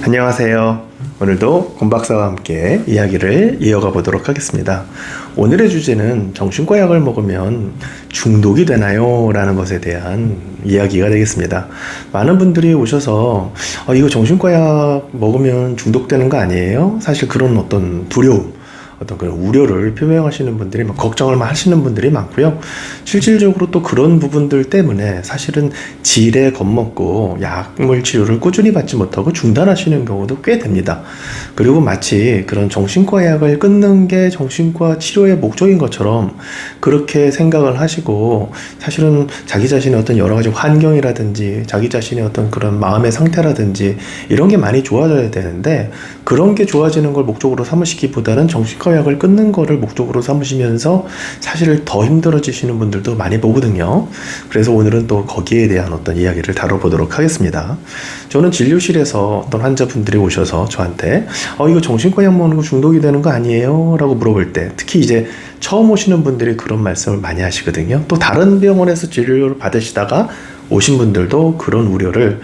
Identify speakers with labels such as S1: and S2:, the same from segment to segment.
S1: 안녕하세요. 오늘도 권 박사와 함께 이야기를 이어가 보도록 하겠습니다. 오늘의 주제는 정신과 약을 먹으면 중독이 되나요? 라는 것에 대한 이야기가 되겠습니다. 많은 분들이 오셔서 이거 정신과 약 먹으면 중독되는 거 아니에요? 사실 그런 어떤 두려움, 어떤 그런 우려를 표명하시는 분들이 걱정을 하시는 분들이 많고요. 실질적으로 또 그런 부분들 때문에 사실은 질에 겁먹고 약물 치료를 꾸준히 받지 못하고 중단하시는 경우도 꽤 됩니다. 그리고 마치 그런 정신과 약을 끊는 게 정신과 치료의 목적인 것처럼 그렇게 생각을 하시고, 사실은 자기 자신의 어떤 여러 가지 환경이라든지 자기 자신의 어떤 그런 마음의 상태라든지 이런 게 많이 좋아져야 되는데, 그런 게 좋아지는 걸 목적으로 삼으시기보다는 정신과 약을 끊는 거를 목적으로 삼으시면서 사실 더 힘들어지시는 분들도 많이 보거든요. 그래서 오늘은 또 거기에 대한 어떤 이야기를 다뤄보도록 하겠습니다. 저는 진료실에서 어떤 환자분들이 오셔서 저한테 이거 정신과 약 먹는 거 중독이 되는 거 아니에요? 라고 물어볼 때, 특히 이제 처음 오시는 분들이 그런 말씀을 많이 하시거든요. 또 다른 병원에서 진료를 받으시다가 오신 분들도 그런 우려를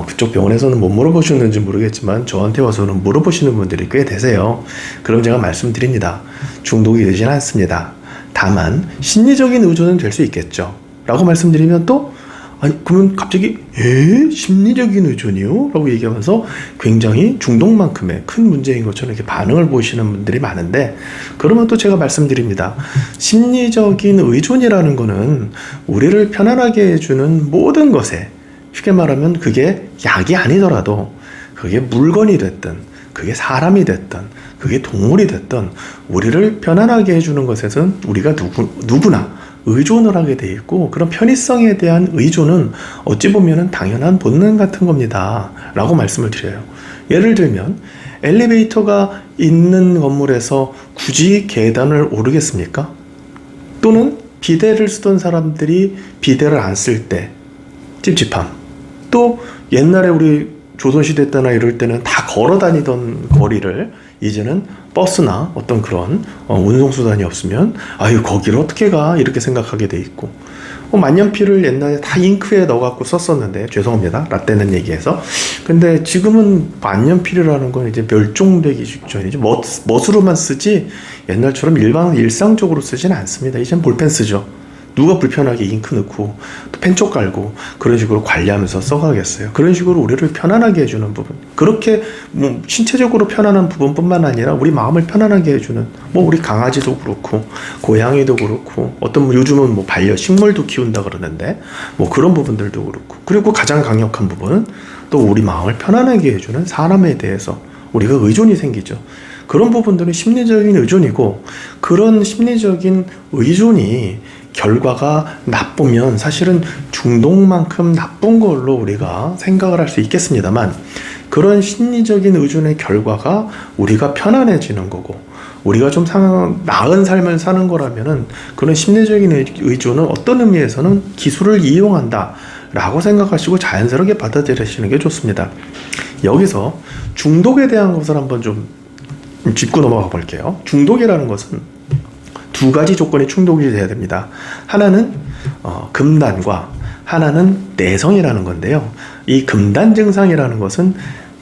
S1: 그쪽 병원에서는 못 물어보셨는지 모르겠지만 저한테 와서는 물어보시는 분들이 꽤 되세요. 그럼 제가 말씀드립니다. 중독이 되지는 않습니다. 다만 심리적인 의존은 될 수 있겠죠. 라고 말씀드리면 또 그러면 갑자기 심리적인 의존이요? 라고 얘기하면서 굉장히 중독만큼의 큰 문제인 것처럼 이렇게 반응을 보이시는 분들이 많은데, 그러면 또 제가 말씀드립니다. 심리적인 의존이라는 거는 우리를 편안하게 해주는 모든 것에, 쉽게 말하면 그게 약이 아니더라도 그게 물건이 됐든 그게 사람이 됐든 그게 동물이 됐든 우리를 편안하게 해주는 것에선 우리가 누구나 의존을 하게 돼 있고, 그런 편의성에 대한 의존은 어찌 보면은 당연한 본능 같은 겁니다 라고 말씀을 드려요. 예를 들면 엘리베이터가 있는 건물에서 굳이 계단을 오르겠습니까? 또는 비데를 쓰던 사람들이 비데를 안 쓸 때 찝찝함, 또 옛날에 우리 조선시대 때나 이럴 때는 다 걸어 다니던 거리를 이제는 버스나 어떤 그런 운송수단이 없으면 거기를 어떻게 가? 이렇게 생각하게 돼 있고, 만년필을 옛날에 다 잉크에 넣어갖고 썼었는데, 죄송합니다 라떼는 얘기해서, 근데 지금은 만년필이라는 건 이제 멸종되기 직전이죠. 멋으로만 쓰지 옛날처럼 일상적으로 쓰지는 않습니다. 이젠 볼펜 쓰죠. 누가 불편하게 잉크 넣고 또 펜쪽 깔고 그런 식으로 관리하면서 써가겠어요. 그런 식으로 우리를 편안하게 해주는 부분, 그렇게 신체적으로 편안한 부분뿐만 아니라 우리 마음을 편안하게 해주는, 우리 강아지도 그렇고 고양이도 그렇고, 어떤 요즘은 반려식물도 키운다 그러는데 그런 부분들도 그렇고, 그리고 가장 강력한 부분은 또 우리 마음을 편안하게 해주는 사람에 대해서 우리가 의존이 생기죠. 그런 부분들은 심리적인 의존이고, 그런 심리적인 의존이 결과가 나쁘면 사실은 중독만큼 나쁜 걸로 우리가 생각을 할 수 있겠습니다만, 그런 심리적인 의존의 결과가 우리가 편안해지는 거고 우리가 좀 나은 삶을 사는 거라면은, 그런 심리적인 의존은 어떤 의미에서는 기술을 이용한다 라고 생각하시고 자연스럽게 받아들이시는 게 좋습니다. 여기서 중독에 대한 것을 한번 좀 짚고 넘어가 볼게요. 중독이라는 것은 두 가지 조건이 충족이 돼야 됩니다. 하나는 금단과 하나는 내성이라는 건데요. 이 금단 증상이라는 것은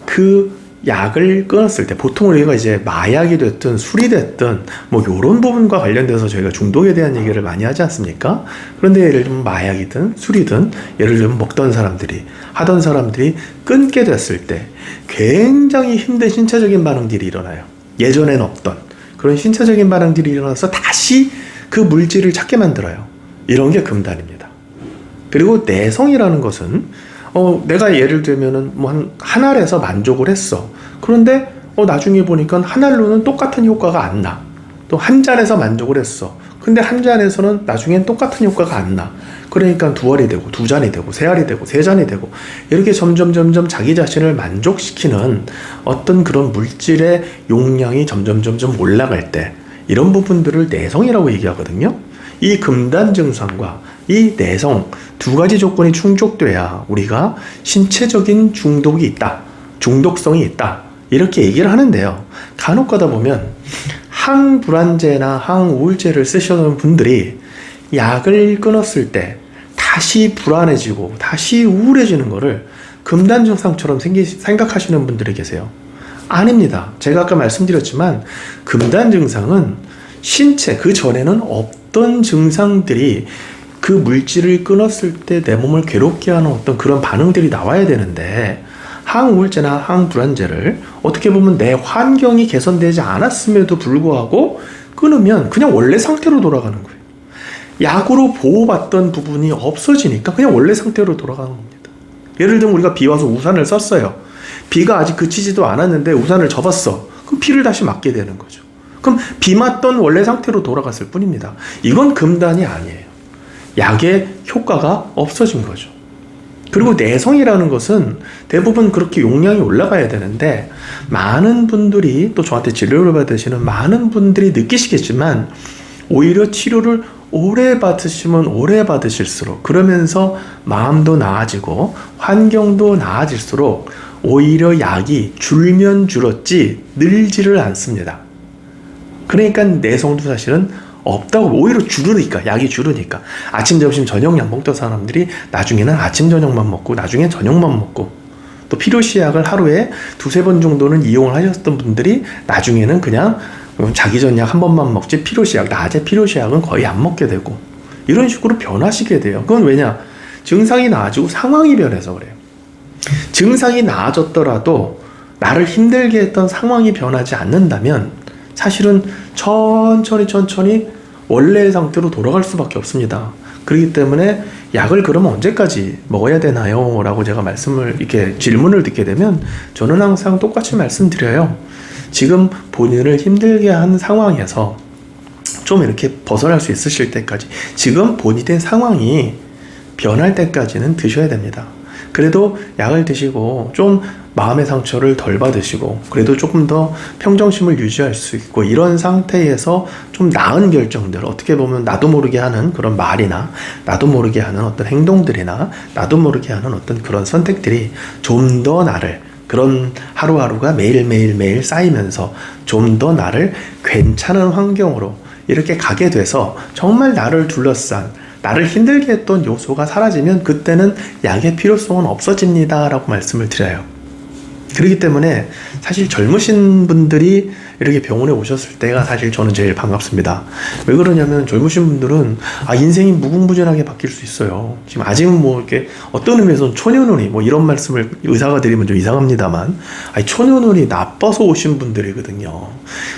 S1: 그 약을 끊었을 때, 보통 우리가 이제 마약이 됐든 술이 됐든 이런 부분과 관련돼서 저희가 중독에 대한 얘기를 많이 하지 않습니까? 그런데 예를 들면 마약이든 술이든 예를 들면 하던 사람들이 끊게 됐을 때 굉장히 힘든 신체적인 반응들이 일어나요. 예전엔 없던 그런 신체적인 반응들이 일어나서 다시 그 물질을 찾게 만들어요. 이런 게 금단입니다. 그리고 내성이라는 것은 내가 예를 들면은 한 알에서 만족을 했어. 그런데 나중에 보니까 한 알로는 똑같은 효과가 안 나. 또 한 잔에서 만족을 했어. 근데 한 잔에서는 나중엔 똑같은 효과가 안 나. 그러니까 두 알이 되고 두 잔이 되고 세 알이 되고 세 잔이 되고, 이렇게 점점 자기 자신을 만족시키는 어떤 그런 물질의 용량이 점점 올라갈 때, 이런 부분들을 내성이라고 얘기하거든요. 이 금단 증상과 이 내성 두 가지 조건이 충족돼야 우리가 신체적인 중독이 있다, 중독성이 있다, 이렇게 얘기를 하는데요. 간혹 가다 보면 항불안제나 항우울제를 쓰시는 분들이 약을 끊었을 때 다시 불안해지고 다시 우울해지는 거를 금단 증상처럼 생각하시는 분들이 계세요. 아닙니다. 제가 아까 말씀드렸지만 금단 증상은 신체 그 전에는 없던 증상들이 그 물질을 끊었을 때 내 몸을 괴롭게 하는 어떤 그런 반응들이 나와야 되는데, 항우울제나 항불안제를 어떻게 보면 내 환경이 개선되지 않았음에도 불구하고 끊으면 그냥 원래 상태로 돌아가는 거예요. 약으로 보호받던 부분이 없어지니까 그냥 원래 상태로 돌아가는 겁니다. 예를 들면 우리가 비 와서 우산을 썼어요. 비가 아직 그치지도 않았는데 우산을 접었어. 그럼 비를 다시 맞게 되는 거죠. 그럼 비 맞던 원래 상태로 돌아갔을 뿐입니다. 이건 금단이 아니에요. 약의 효과가 없어진 거죠. 그리고 내성이라는 것은 대부분 그렇게 용량이 올라가야 되는데, 많은 분들이 또 저한테 진료를 받으시는 많은 분들이 느끼시겠지만 오히려 치료를 오래 받으시면 오래 받으실수록, 그러면서 마음도 나아지고 환경도 나아질수록 오히려 약이 줄면 줄었지 늘지를 않습니다. 그러니까 내성도 사실은 없다고, 오히려 줄으니까, 약이 줄으니까. 아침, 점심, 저녁 약 먹던 사람들이 나중에는 아침, 저녁만 먹고, 나중엔 저녁만 먹고, 또 필요시약을 하루에 두세 번 정도는 이용을 하셨던 분들이 나중에는 그냥 자기 전약 한 번만 먹지, 필요시약, 낮에 필요시약은 거의 안 먹게 되고, 이런 식으로 변하시게 돼요. 그건 왜냐? 증상이 나아지고 상황이 변해서 그래요. 증상이 나아졌더라도 나를 힘들게 했던 상황이 변하지 않는다면 사실은 천천히 원래의 상태로 돌아갈 수밖에 없습니다. 그렇기 때문에 약을 그러면 언제까지 먹어야 되나요? 라고 제가 이렇게 질문을 듣게 되면 저는 항상 똑같이 말씀드려요. 지금 본인을 힘들게 한 상황에서 좀 이렇게 벗어날 수 있으실 때까지, 지금 본인의 상황이 변할 때까지는 드셔야 됩니다. 그래도 약을 드시고 좀 마음의 상처를 덜 받으시고 그래도 조금 더 평정심을 유지할 수 있고, 이런 상태에서 좀 나은 결정들, 어떻게 보면 나도 모르게 하는 그런 말이나 나도 모르게 하는 어떤 행동들이나 나도 모르게 하는 어떤 그런 선택들이 좀 더 나를, 그런 하루하루가 매일 쌓이면서 좀 더 나를 괜찮은 환경으로 이렇게 가게 돼서 정말 나를 둘러싼, 나를 힘들게 했던 요소가 사라지면 그때는 약의 필요성은 없어집니다 라고 말씀을 드려요. 그렇기 때문에 사실 젊으신 분들이 이렇게 병원에 오셨을 때가 사실 저는 제일 반갑습니다. 왜 그러냐면 젊으신 분들은 인생이 무궁무진하게 바뀔 수 있어요. 지금 아직은 뭐 이렇게 어떤 의미에서는 초년운이, 뭐 이런 말씀을 의사가 드리면 좀 이상합니다만, 초년운이 나빠서 오신 분들이거든요.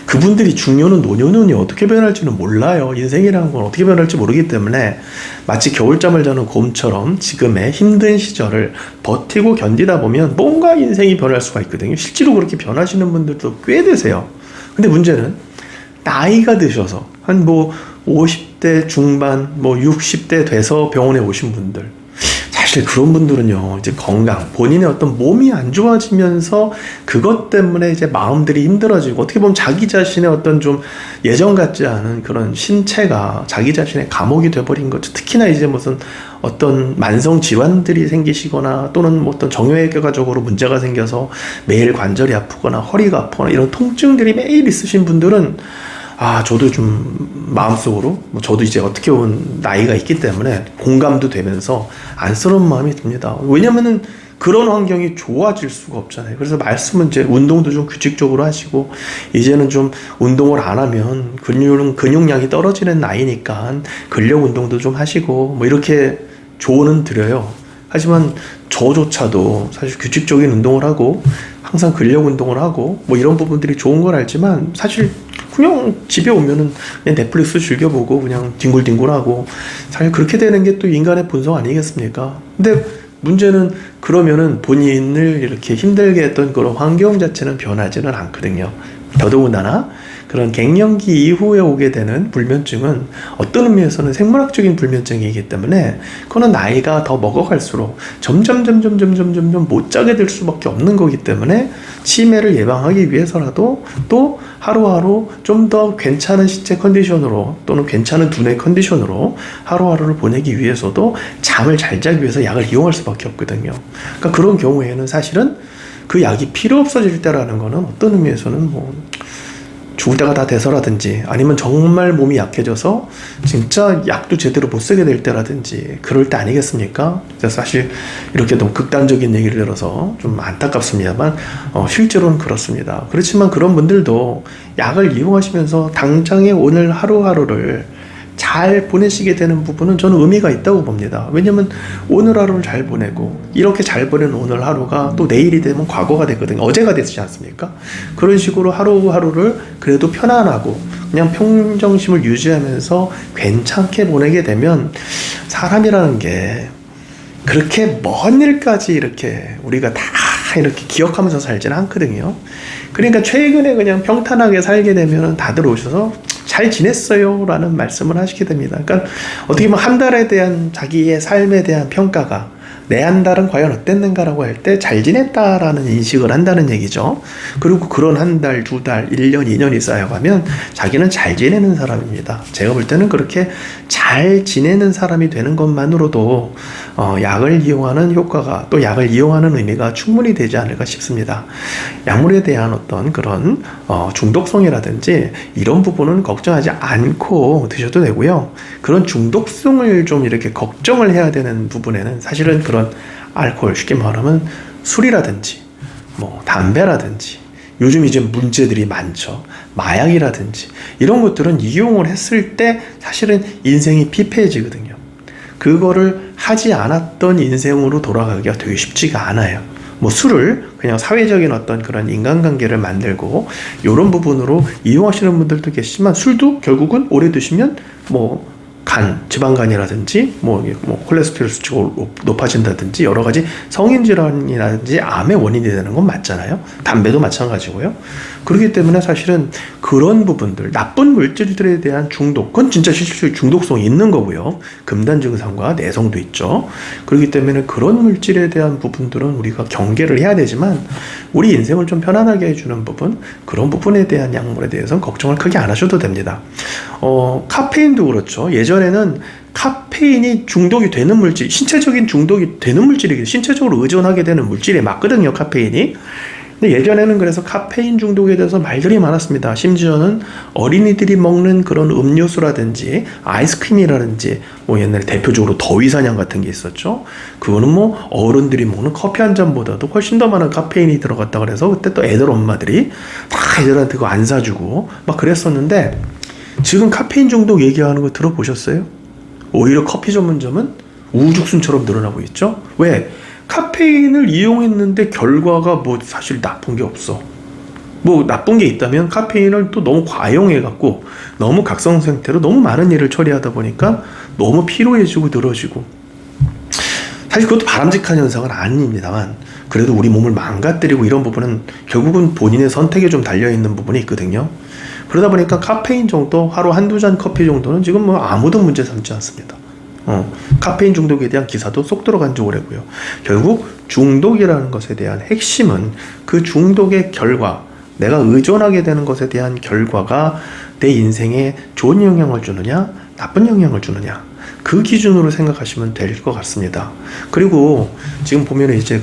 S1: 그분들이 중년운, 노년운이 어떻게 변할지는 몰라요. 인생이라는 건 어떻게 변할지 모르기 때문에 마치 겨울잠을 자는 곰처럼 지금의 힘든 시절을 버티고 견디다 보면 뭔가 인생이 변할 수가 있거든요. 실제로 그렇게 변하시는 분들도 꽤 되세요. 근데 문제는 나이가 드셔서 한 50대 중반, 60대 돼서 병원에 오신 분들, 사실 그런 분들은요, 이제 건강, 본인의 어떤 몸이 안 좋아지면서 그것 때문에 이제 마음들이 힘들어지고, 어떻게 보면 자기 자신의 어떤 좀 예전 같지 않은 그런 신체가 자기 자신의 감옥이 돼버린 거죠. 특히나 이제 무슨 어떤 만성 질환들이 생기시거나 또는 뭐 어떤 정형외과적으로 문제가 생겨서 매일 관절이 아프거나 허리가 아프거나 이런 통증들이 매일 있으신 분들은 저도 좀 마음속으로, 저도 이제 어떻게 보면 나이가 있기 때문에 공감도 되면서 안쓰러운 마음이 듭니다. 왜냐면은 그런 환경이 좋아질 수가 없잖아요. 그래서 말씀은 이제 운동도 좀 규칙적으로 하시고, 이제는 좀 운동을 안 하면 근육량이 떨어지는 나이니까 근력 운동도 좀 하시고, 뭐 이렇게 조언은 드려요. 하지만 저조차도 사실 규칙적인 운동을 하고 항상 근력 운동을 하고 뭐 이런 부분들이 좋은 걸 알지만, 사실 그냥 집에 오면은 그냥 넷플릭스 즐겨보고 그냥 뒹굴뒹굴하고, 사실 그렇게 되는 게 또 인간의 본성 아니겠습니까? 근데 문제는 그러면은 본인을 이렇게 힘들게 했던 그런 환경 자체는 변하지는 않거든요. 더더군다나 그런 갱년기 이후에 오게 되는 불면증은 어떤 의미에서는 생물학적인 불면증이기 때문에 그거는 나이가 더 먹어갈수록 점점 못 자게 될 수밖에 없는 거기 때문에, 치매를 예방하기 위해서라도 또 하루하루 좀 더 괜찮은 신체 컨디션으로 또는 괜찮은 두뇌 컨디션으로 하루하루를 보내기 위해서도 잠을 잘 자기 위해서 약을 이용할 수밖에 없거든요. 그러니까 그런 경우에는 사실은 그 약이 필요 없어질 때라는 거는 어떤 의미에서는 죽을 때가 다 돼서라든지 아니면 정말 몸이 약해져서 진짜 약도 제대로 못 쓰게 될 때라든지 그럴 때 아니겠습니까? 그래서 사실 이렇게 너무 극단적인 얘기를 들어서 좀 안타깝습니다만 실제로는 그렇습니다. 그렇지만 그런 분들도 약을 이용하시면서 당장의 오늘 하루하루를 잘 보내시게 되는 부분은 저는 의미가 있다고 봅니다. 왜냐면 오늘 하루를 잘 보내고 이렇게 잘 보낸 오늘 하루가 또 내일이 되면 과거가 되거든요. 어제가 되지 않습니까? 그런 식으로 하루하루를 그래도 편안하고 그냥 평정심을 유지하면서 괜찮게 보내게 되면 사람이라는 게 그렇게 먼 일까지 이렇게 우리가 다 이렇게 기억하면서 살지는 않거든요. 그러니까 최근에 그냥 평탄하게 살게 되면 다들 오셔서 잘 지냈어요 라는 말씀을 하시게 됩니다. 그러니까 어떻게 보면 한 달에 대한 자기의 삶에 대한 평가가 내 한 달은 과연 어땠는가라고 할 때 잘 지냈다라는 인식을 한다는 얘기죠. 그리고 그런 한 달, 두 달, 1년, 2년이 쌓여가면 자기는 잘 지내는 사람입니다. 제가 볼 때는 그렇게 잘 지내는 사람이 되는 것만으로도 약을 이용하는 효과가 또 약을 이용하는 의미가 충분히 되지 않을까 싶습니다. 약물에 대한 어떤 그런 중독성이라든지 이런 부분은 걱정하지 않고 드셔도 되고요. 그런 중독성을 좀 이렇게 걱정을 해야 되는 부분에는 사실은 그런 알코올, 쉽게 말하면 술이라든지 뭐 담배라든지 요즘 이제 문제들이 많죠. 마약이라든지 이런 것들은 이용을 했을 때 사실은 인생이 피폐해지거든요. 그거를 하지 않았던 인생으로 돌아가기가 되게 쉽지가 않아요. 뭐 술을 그냥 사회적인 어떤 그런 인간관계를 만들고 이런 부분으로 이용하시는 분들도 계시지만 술도 결국은 오래 드시면 뭐 지방간이라든지 콜레스테롤 수치가 높아진다든지 여러 가지 성인 질환이라든지 암의 원인이 되는 건 맞잖아요. 담배도 마찬가지고요. 그렇기 때문에 사실은 그런 부분들, 나쁜 물질들에 대한 중독, 그건 진짜 실질적인 중독성이 있는 거고요. 금단 증상과 내성도 있죠. 그렇기 때문에 그런 물질에 대한 부분들은 우리가 경계를 해야 되지만 우리 인생을 좀 편안하게 해주는 부분, 그런 부분에 대한 약물에 대해서는 걱정을 크게 안 하셔도 됩니다. 카페인도 그렇죠. 예전에는 카페인이 중독이 되는 물질, 신체적인 중독이 되는 물질이기, 신체적으로 의존하게 되는 물질이 맞거든요, 카페인이. 근데 예전에는 그래서 카페인 중독에 대해서 말들이 많았습니다. 심지어는 어린이들이 먹는 그런 음료수라든지 아이스크림이라든지 뭐 옛날에 대표적으로 더위사냥 같은 게 있었죠. 그거는 뭐 어른들이 먹는 커피 한 잔보다도 훨씬 더 많은 카페인이 들어갔다 그래서 그때 또 애들 엄마들이 다 애들한테 그거 안 사주고 막 그랬었는데 지금 카페인 중독 얘기하는 거 들어보셨어요? 오히려 커피 전문점은 우후죽순처럼 늘어나고 있죠. 왜? 카페인을 이용했는데 결과가 뭐 사실 나쁜 게 없어. 뭐 나쁜 게 있다면 카페인을 또 너무 과용해갖고 너무 각성 상태로 너무 많은 일을 처리하다 보니까 너무 피로해지고 늘어지고, 사실 그것도 바람직한 현상은 아닙니다만 그래도 우리 몸을 망가뜨리고 이런 부분은 결국은 본인의 선택에 좀 달려있는 부분이 있거든요. 그러다 보니까 카페인 정도, 하루 한두 잔 커피 정도는 지금 뭐 아무도 문제 삼지 않습니다. 카페인 중독에 대한 기사도 쏙 들어간 지 오래고요. 결국 중독이라는 것에 대한 핵심은 그 중독의 결과, 내가 의존하게 되는 것에 대한 결과가 내 인생에 좋은 영향을 주느냐, 나쁜 영향을 주느냐, 그 기준으로 생각하시면 될 것 같습니다. 그리고 지금 보면 이제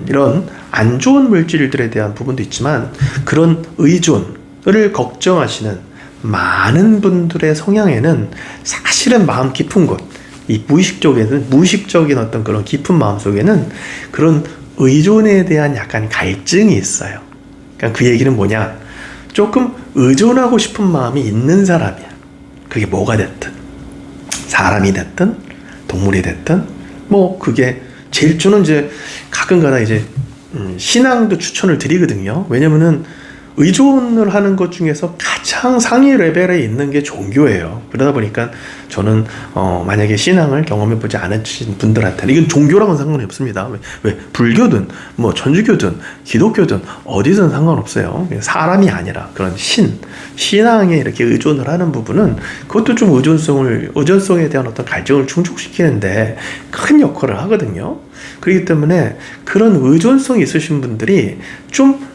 S1: 이런 안 좋은 물질들에 대한 부분도 있지만 그런 의존을 걱정하시는 많은 분들의 성향에는 사실은 마음 깊은 곳, 이 무의식적인 어떤 그런 깊은 마음 속에는 그런 의존에 대한 약간 갈증이 있어요. 그러니까 그 얘기는 뭐냐? 조금 의존하고 싶은 마음이 있는 사람이야. 그게 뭐가 됐든, 사람이 됐든, 동물이 됐든, 뭐 그게 제일 저는 이제 가끔가다 이제 신앙도 추천을 드리거든요. 왜냐면은 의존을 하는 것 중에서 가장 상위 레벨에 있는 게 종교예요. 그러다 보니까 저는 만약에 신앙을 경험해보지 않으신 분들한테는 이건 종교랑은 상관이 없습니다. 왜? 불교든 뭐 천주교든 기독교든 어디든 상관없어요. 사람이 아니라 그런 신앙에 이렇게 의존을 하는 부분은 그것도 좀 의존성에 대한 어떤 갈증을 충족시키는데 큰 역할을 하거든요. 그렇기 때문에 그런 의존성이 있으신 분들이 좀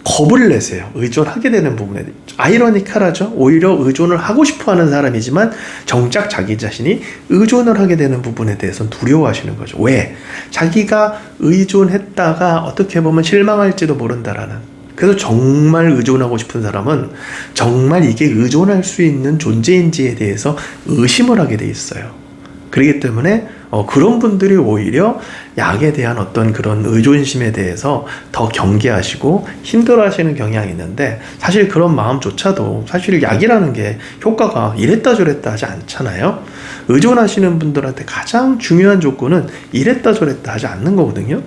S1: 겁을 내세요. 의존하게 되는 부분에. 아이러니컬하죠. 오히려 의존을 하고 싶어하는 사람이지만 정작 자기 자신이 의존을 하게 되는 부분에 대해서는 두려워하시는 거죠. 왜? 자기가 의존했다가 어떻게 보면 실망할지도 모른다라는 그래서 정말 의존하고 싶은 사람은 정말 이게 의존할 수 있는 존재인지에 대해서 의심을 하게 돼 있어요. 그렇기 때문에 그런 분들이 오히려 약에 대한 어떤 그런 의존심에 대해서 더 경계하시고 힘들어하시는 경향이 있는데, 사실 그런 마음조차도 사실 약이라는 게 효과가 이랬다 저랬다 하지 않잖아요. 의존하시는 분들한테 가장 중요한 조건은 이랬다 저랬다 하지 않는 거거든요.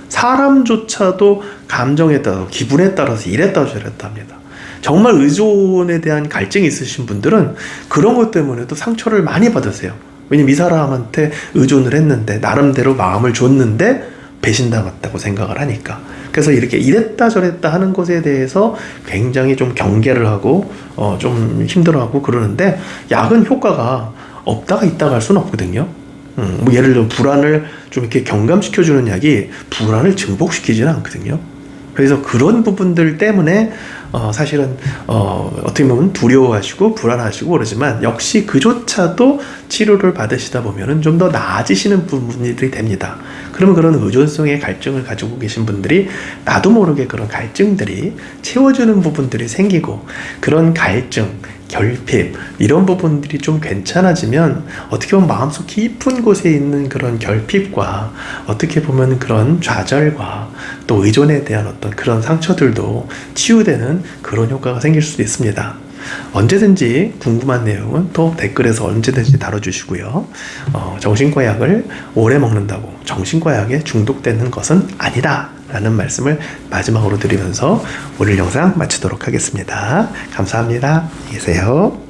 S1: 사람조차도 감정에 따라서, 기분에 따라서 이랬다 저랬다 합니다. 정말 의존에 대한 갈증이 있으신 분들은 그런 것 때문에도 상처를 많이 받으세요. 왜냐면 이 사람한테 의존을 했는데, 나름대로 마음을 줬는데 배신당했다고 생각을 하니까. 그래서 이렇게 이랬다 저랬다 하는 것에 대해서 굉장히 좀 경계를 하고 좀 힘들어하고 그러는데, 약은 효과가 없다가 있다가 할 수는 없거든요. 뭐 예를 들어 불안을 좀 이렇게 경감시켜주는 약이 불안을 증폭시키지는 않거든요. 그래서 그런 부분들 때문에 사실은 어떻게 보면 두려워하시고 불안하시고 그러지만, 역시 그조차도 치료를 받으시다 보면은 좀 더 나아지시는 부분들이 됩니다. 그러면 그런 의존성의 갈증을 가지고 계신 분들이 나도 모르게 그런 갈증들이 채워주는 부분들이 생기고, 그런 갈증, 결핍 이런 부분들이 좀 괜찮아지면 어떻게 보면 마음속 깊은 곳에 있는 그런 결핍과 어떻게 보면 그런 좌절과 또 의존에 대한 어떤 그런 상처들도 치유되는 그런 효과가 생길 수도 있습니다. 언제든지 궁금한 내용은 또 댓글에서 언제든지 다뤄주시고요. 정신과 약을 오래 먹는다고 정신과 약에 중독되는 것은 아니다 라는 말씀을 마지막으로 드리면서 오늘 영상 마치도록 하겠습니다. 감사합니다. 안녕히 계세요.